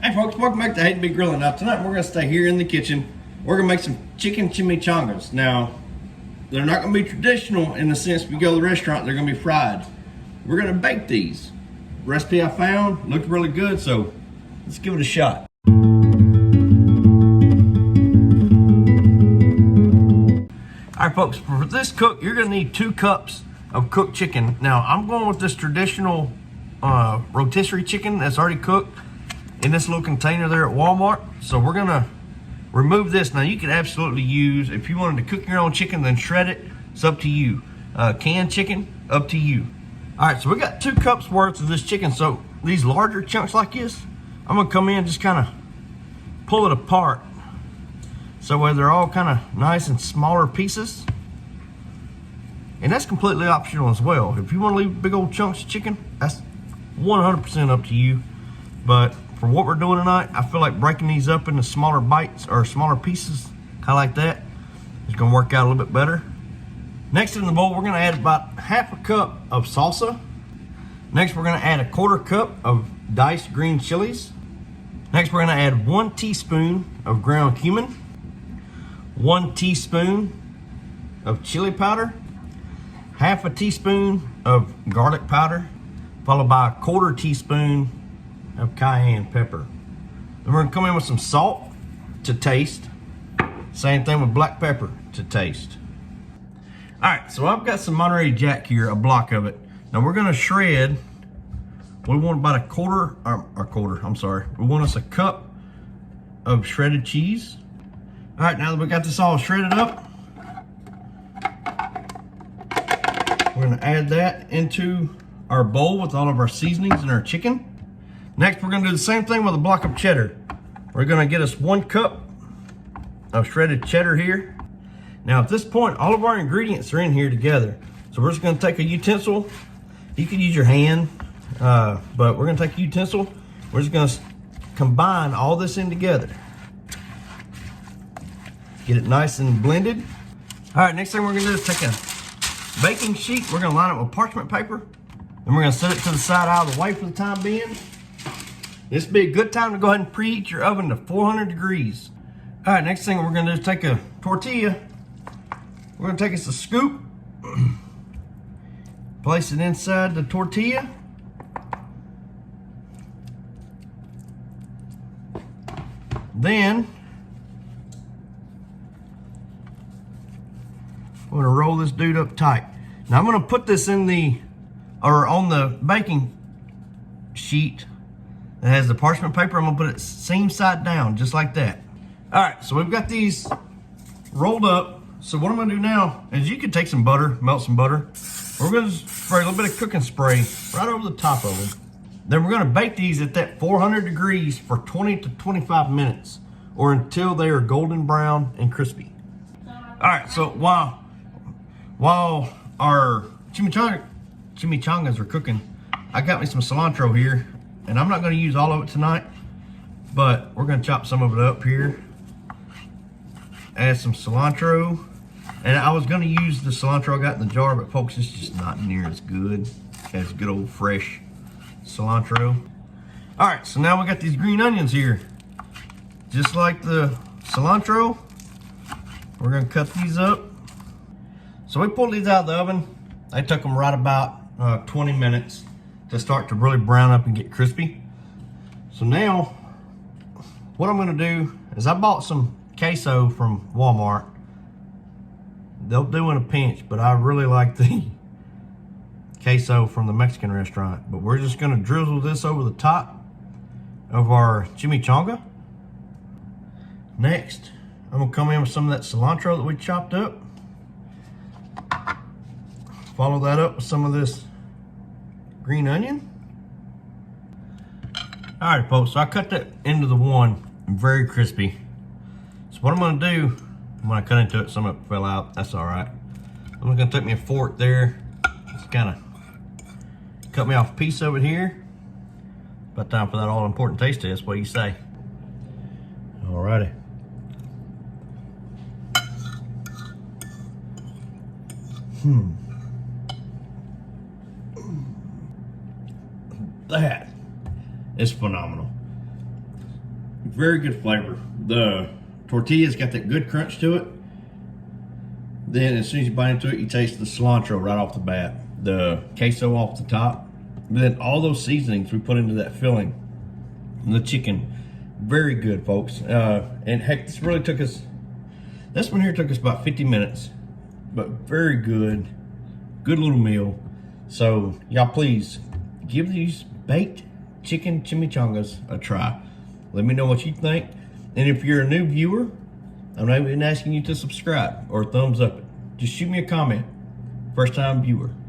Hey folks, welcome back to Hate to Be Grilling. Now tonight we're going to stay here in the kitchen. We're going to make some chicken chimichangas. Now, they're not going to be traditional in the sense if you go to the restaurant, they're going to be fried. We're going to bake these. Recipe I found, looked really good, so let's give it a shot. Alright folks, for this cook, you're going to need 2 cups of cooked chicken. Now, I'm going with this traditional rotisserie chicken that's already cooked in this little container there at Walmart. So we're gonna remove this. Now you can absolutely use, if you wanted to cook your own chicken, then shred it. It's up to you. Canned chicken, up to you. All right, so we got 2 cups worth of this chicken. So these larger chunks like this, I'm gonna come in and just kind of pull it apart. So where they're all kind of nice and smaller pieces. And that's completely optional as well. If you want to leave big old chunks of chicken, that's 100% up to you. But for what we're doing tonight, I feel like breaking these up into smaller bites or smaller pieces, kind of like that, is going to work out a little bit better. Next in the bowl, we're going to add about half a cup of salsa. Next, we're going to add a 1/4 cup of diced green chilies. Next, we're going to add 1 teaspoon of ground cumin, 1 teaspoon of chili powder, half a teaspoon of garlic powder, followed by a 1/4 teaspoon of cayenne pepper. Then we're gonna come in with some salt to taste. Same thing with black pepper to taste. All right, so I've got some Monterey Jack here, a block of it. Now we're gonna shred, we want about we want us a cup of shredded cheese. All right, now that we got this all shredded up, we're gonna add that into our bowl with all of our seasonings and our chicken. Next, we're gonna do the same thing with a block of cheddar. We're gonna get us 1 cup of shredded cheddar here. Now at this point, all of our ingredients are in here together. So we're just gonna take a utensil. You can use your hand, but we're gonna take a utensil. We're just gonna combine all this in together. Get it nice and blended. All right, next thing we're gonna do is take a baking sheet. We're gonna line it with parchment paper. Then we're gonna set it to the side out of the way for the time being. This would be a good time to go ahead and preheat your oven to 400 degrees. All right, next thing we're gonna do is take a tortilla. We're gonna take us a scoop, place it inside the tortilla. Then, we're gonna roll this dude up tight. Now I'm gonna put this in on the baking sheet that has the parchment paper. I'm gonna put it seam side down, just like that. All right, so we've got these rolled up. So what I'm gonna do now is you could take some butter, melt some butter. We're gonna spray a little bit of cooking spray right over the top of them. Then we're gonna bake these at that 400 degrees for 20 to 25 minutes or until they are golden brown and crispy. All right, so while our chimichangas are cooking, I got me some cilantro here, and I'm not going to use all of it tonight, but we're going to chop some of it up here. Add some cilantro, and I was going to use the cilantro I got in the jar, but folks, it's just not near as good as good old fresh cilantro. All right, so now we got these green onions here. Just like the cilantro, we're going to cut these up. So we pulled these out of the oven. They took them right about 20 minutes to start to really brown up and get crispy. So now, what I'm gonna do is I bought some queso from Walmart. They'll do in a pinch, but I really like the queso from the Mexican restaurant. But we're just gonna drizzle this over the top of our chimichanga. Next, I'm gonna come in with some of that cilantro that we chopped up. Follow that up with some of this green onion. All right, folks, so I cut that into the one, very crispy. So what I'm gonna do, when I cut into it, some of it fell out, that's all right. I'm gonna take me a fork there, just kind of cut me off a piece of it here. About time for that all important taste test, what do you say? All righty. That is phenomenal. Very good flavor. The tortilla's got that good crunch to it. Then as soon as you bite into it, you taste the cilantro right off the bat. The queso off the top. But then all those seasonings we put into that filling. And the chicken. Very good, folks. And heck, this one here took us about 50 minutes. But very good. Good little meal. So, y'all please give these baked chicken chimichangas a try. Let me know what you think. And if you're a new viewer, I'm not even asking you to subscribe or thumbs up it. Just shoot me a comment. First time viewer.